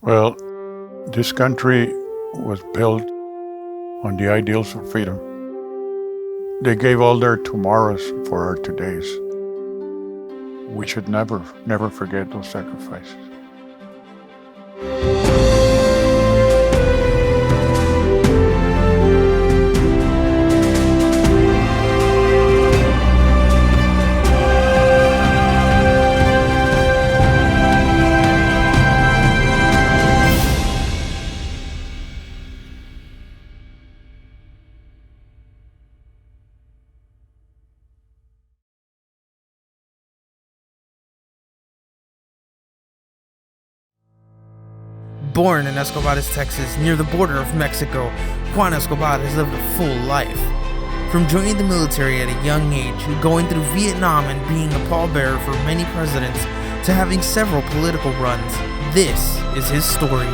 Well, this country was built on the ideals of freedom. They gave all their tomorrows for our todays. We should never forget those sacrifices. Born in Escobar, Texas, near the border of Mexico, Juan Escobar has lived a full life. From joining the military at a young age, going through Vietnam and being a pallbearer for many presidents, to having several political runs, this is his story.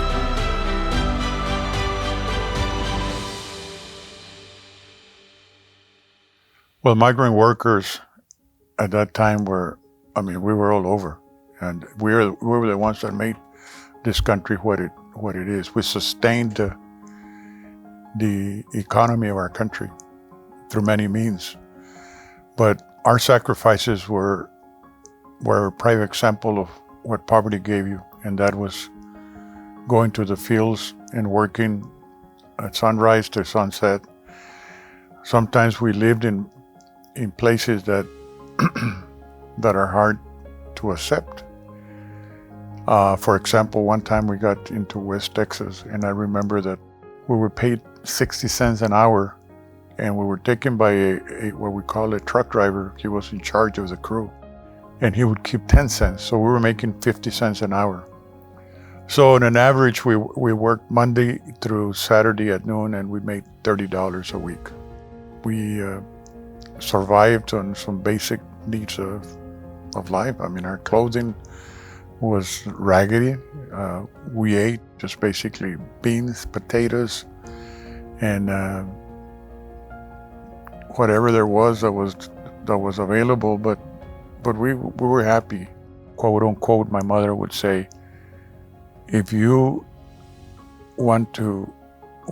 Well, migrant workers at that time we were all over. And we were the ones that made this country what it is. We sustained the economy of our country through many means. But our sacrifices were a prime example of what poverty gave you, and that was going to the fields and working at sunrise to sunset. Sometimes we lived in places that that are hard to accept. For example, one time we got into West Texas, and I remember that we were paid 60 cents an hour, and we were taken by a what we call a truck driver. He was in charge of the crew, and he would keep 10 cents. So we were making 50 cents an hour. So on an average, we worked Monday through Saturday at noon, and we made $30 a week. We survived on some basic needs of life. I mean, our clothing was raggedy. We ate just basically beans, potatoes, and whatever there was that was available. But we were happy, quote unquote. My mother would say, if you want to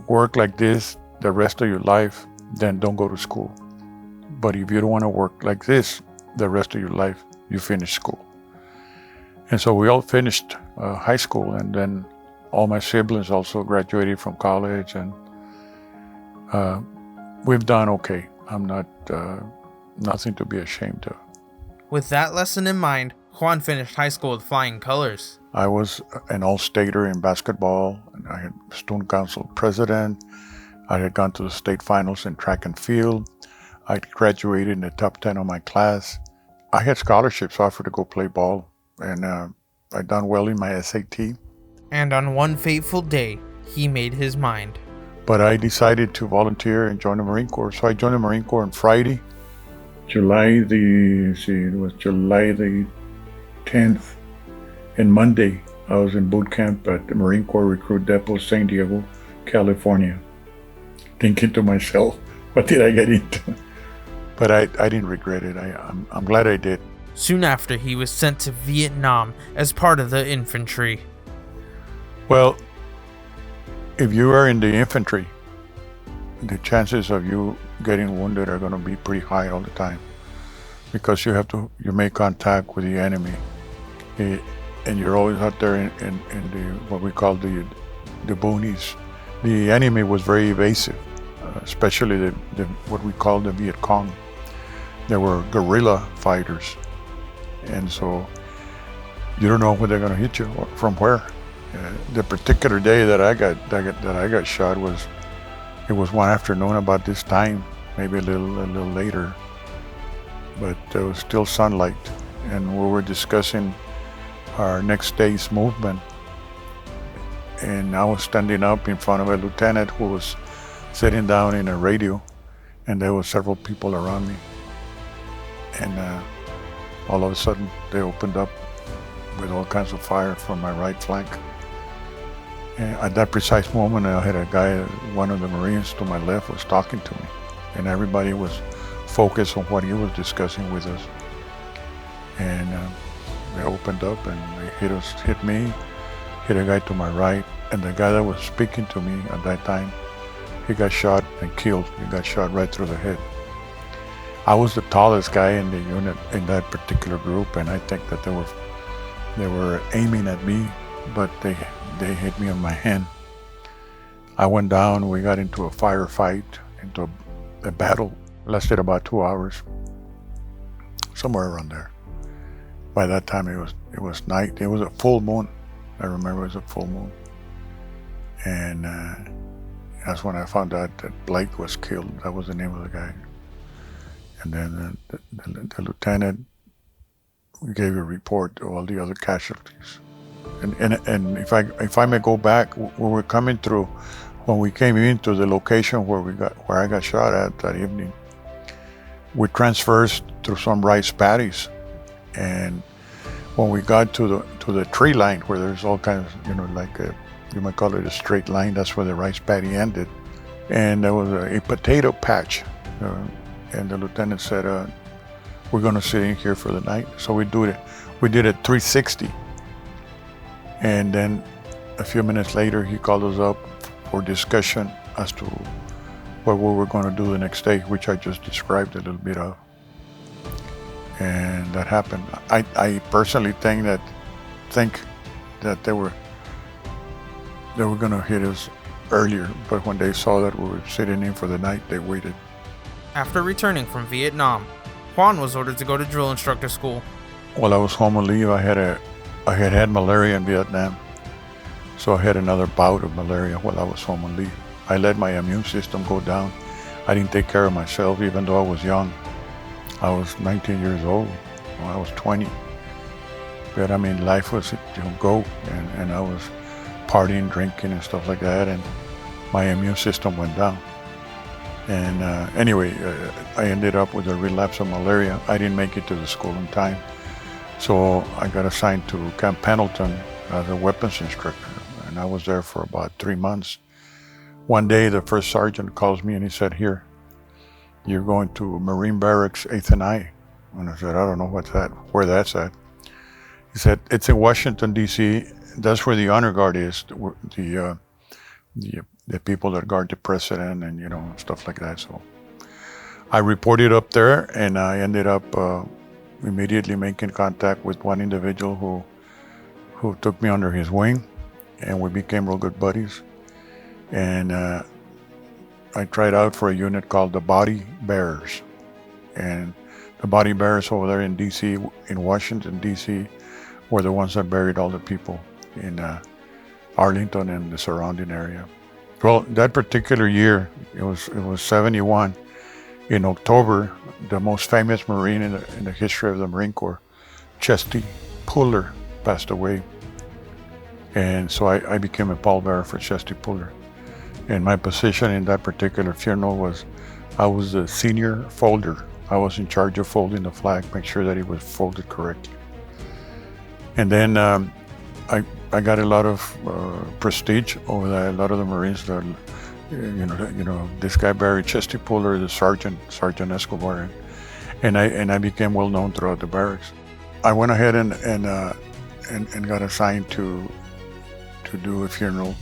work like this the rest of your life, then don't go to school. But if you don't want to work like this the rest of your life, you finish school. And so we all finished high school, and then all my siblings also graduated from college, and we've done okay. I'm not nothing to be ashamed of. With that lesson in mind, Juan finished high school with flying colors. I was an all-stater in basketball, and I had student council president. I had gone to the state finals in track and field. I graduated in the top 10 of my class. I had scholarships offered to go play ball, and I done well in my SAT. And on one fateful day, he made his mind. But I decided to volunteer and join the Marine Corps. So I joined the Marine Corps on Friday, July the 10th. And Monday, I was in boot camp at the Marine Corps Recruit Depot, San Diego, California. Thinking to myself, what did I get into? But I didn't regret it. I'm glad I did. Soon after, he was sent to Vietnam as part of the infantry. Well, if you are in the infantry, the chances of you getting wounded are going to be pretty high all the time, because you make contact with the enemy, and you're always out there in the what we call the boonies. The enemy was very evasive, especially the what we call the Viet Cong. There were guerrilla fighters, and so you don't know where they're going to hit you from where. The particular day that I got shot was one afternoon about this time, maybe a little later, but there was still sunlight, and we were discussing our next day's movement. And I was standing up in front of a lieutenant who was sitting down in a radio, and there were several people around me. And all of a sudden, they opened up with all kinds of fire from my right flank. And at that precise moment, I had a guy, one of the Marines to my left, was talking to me, and everybody was focused on what he was discussing with us. And they opened up and they hit me, hit a guy to my right, and the guy that was speaking to me at that time, he got shot and killed. He got shot right through the head. I was the tallest guy in the unit in that particular group, and I think that they were aiming at me, but they hit me on my hand. I went down. We got into a firefight, into a battle. Lasted about 2 hours, somewhere around there. By that time, it was night. It was a full moon. I remember it was a full moon, and that's when I found out that Blake was killed. That was the name of the guy. And then the lieutenant gave a report to all the other casualties. And if I may go back, we were coming through when we came into the location where I got shot at that evening. We transversed through some rice paddies, and when we got to the tree line where there's all kinds, like you might call it a straight line. That's where the rice paddy ended, and there was a potato patch. And the lieutenant said, "We're going to sit in here for the night." So we did it 360, and then a few minutes later, he called us up for discussion as to what we were going to do the next day, which I just described a little bit of. And that happened. I personally think that they were going to hit us earlier, but when they saw that we were sitting in for the night, they waited. After returning from Vietnam, Juan was ordered to go to drill instructor school. While I was home on leave, I had malaria in Vietnam, so I had another bout of malaria while I was home on leave. I let my immune system go down. I didn't take care of myself, even though I was young. I was 19 years old. I was 20. But I mean, life was go, and I was partying, drinking, and stuff like that, and my immune system went down. And anyway, I ended up with a relapse of malaria. I didn't make it to the school in time, so I got assigned to Camp Pendleton as a weapons instructor, and I was there for about 3 months. One day, the first sergeant calls me and he said, "Here, you're going to Marine Barracks 8th and I." And I said, "I don't know where that's at." He said, "It's in Washington, D.C. That's where the honor guard is, the people that guard the president and, stuff like that." So I reported up there, and I ended up immediately making contact with one individual who took me under his wing, and we became real good buddies. And I tried out for a unit called the Body Bearers. And the Body Bearers over there in D.C., in Washington, D.C., were the ones that buried all the people in Arlington and the surrounding area. Well, that particular year, it was 71. In October, the most famous Marine in the history of the Marine Corps, Chesty Puller, passed away. And so I became a pallbearer for Chesty Puller. And my position in that particular funeral was, I was the senior folder. I was in charge of folding the flag, make sure that it was folded correctly. And then I got a lot of prestige over that. A lot of the Marines that, this guy buried Chesty Puller, the Sergeant Escobar, and I became well known throughout the barracks. I went ahead and got assigned to do a funeral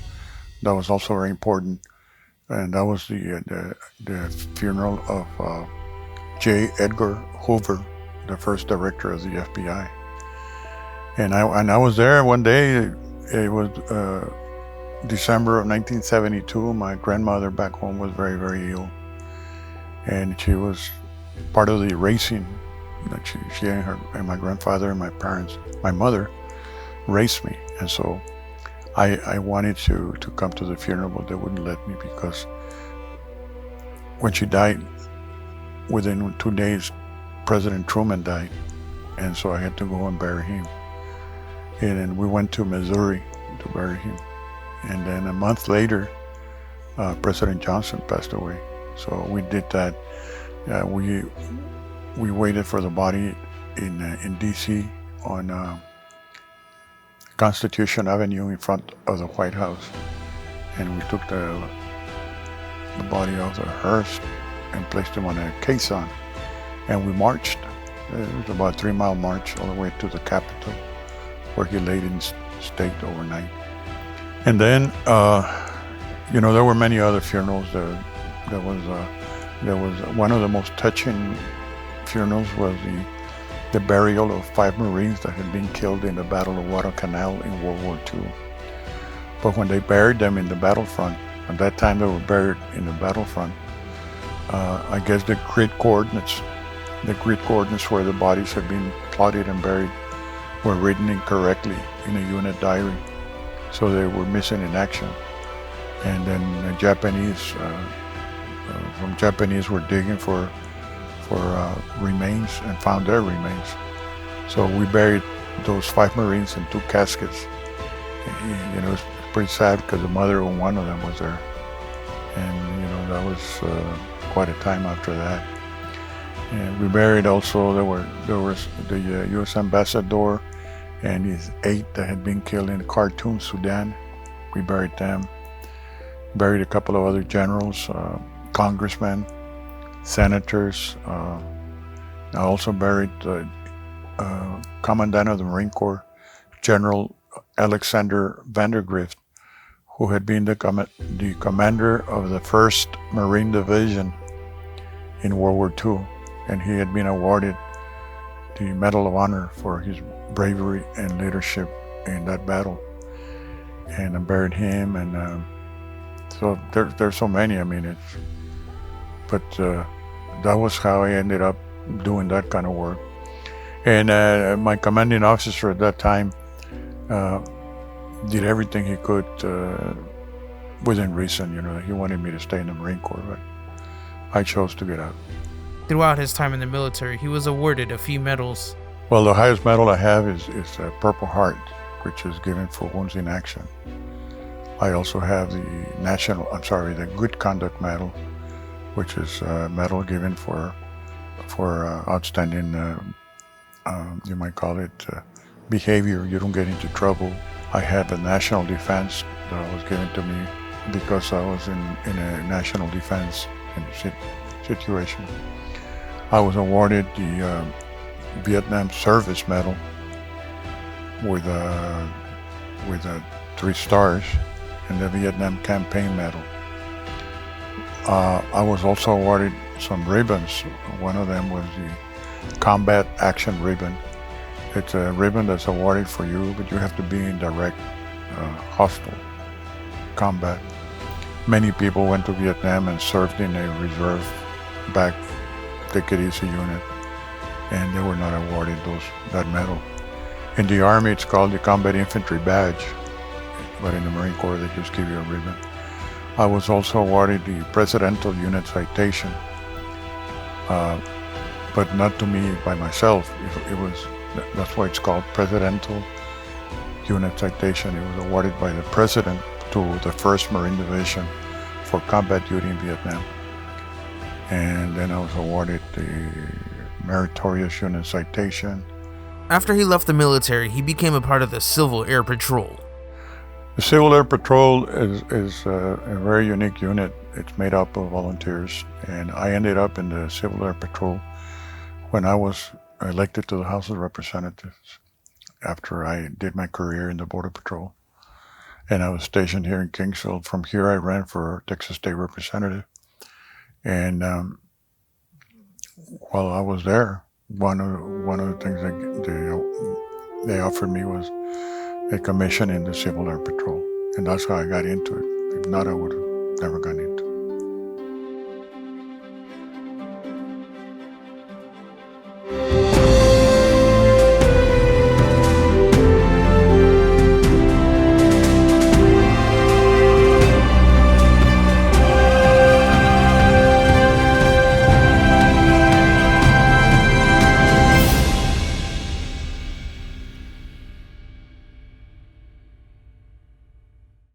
that was also very important, and that was the funeral of J. Edgar Hoover, the first director of the FBI. And I was there one day. It was December of 1972. My grandmother back home was very, very ill, and she was part of the racing. She and my grandfather and my parents, my mother, raced me, and so I wanted to come to the funeral, but they wouldn't let me because when she died, within 2 days, President Truman died, and so I had to go and bury him. And then we went to Missouri to bury him. And then a month later, President Johnson passed away. So we did that. We waited for the body in D.C. on Constitution Avenue in front of the White House. And we took the body off the hearse and placed him on a caisson. And we marched. It was about a 3-mile march all the way to the Capitol, where he laid in state overnight. And then, there were many other funerals. There was one of the most touching funerals was the burial of 5 Marines that had been killed in the Battle of Guadalcanal in World War II. But when they buried them in the battlefront, at that time they were buried in the battlefront, I guess the grid coordinates where the bodies had been plotted and buried were written incorrectly in a unit diary. So they were missing in action. And then the Japanese were digging for remains and found their remains. So we buried those 5 Marines in 2 caskets. It was pretty sad because the mother of one of them was there. And, that was quite a time after that. And we buried also, there was the U.S. ambassador and his 8 that had been killed in Khartoum, Sudan. We buried them. Buried a couple of other generals, congressmen, senators. I also buried the Commandant of the Marine Corps, General Alexander Vandergrift, who had been the commander of the 1st Marine Division in World War II, and he had been awarded the Medal of Honor for his bravery and leadership in that battle. And I buried him, and so there's so many. But that was how I ended up doing that kind of work. And my commanding officer at that time did everything he could within reason. He wanted me to stay in the Marine Corps, but I chose to get out. Throughout his time in the military, he was awarded a few medals. Well, the highest medal I have is a Purple Heart, which is given for wounds in action. I also have the Good Conduct Medal, which is a medal given for outstanding, you might call it, behavior. You don't get into trouble. I have a National Defense that was given to me because I was in a national defense situation. I was awarded the Vietnam Service Medal with 3 stars, and the Vietnam Campaign Medal. I was also awarded some ribbons. One of them was the Combat Action Ribbon. It's a ribbon that's awarded for you, but you have to be in direct hostile combat. Many people went to Vietnam and served in a reserve back take it easy unit, and they were not awarded that medal. In the Army, it's called the Combat Infantry Badge, but in the Marine Corps, they just give you a ribbon. I was also awarded the Presidential Unit Citation, but not to me by myself. That's why it's called Presidential Unit Citation. It was awarded by the President to the 1st Marine Division for combat duty in Vietnam. And then I was awarded the Meritorious Unit Citation. After he left the military, he became a part of the Civil Air Patrol. The Civil Air Patrol is a very unique unit. It's made up of volunteers, and I ended up in the Civil Air Patrol when I was elected to the House of Representatives after I did my career in the Border Patrol. And I was stationed here in Kingsville. From here, I ran for Texas State Representative. And while I was there, one of the things they offered me was a commission in the Civil Air Patrol, and that's how I got into it. If not, I would have never gotten into it.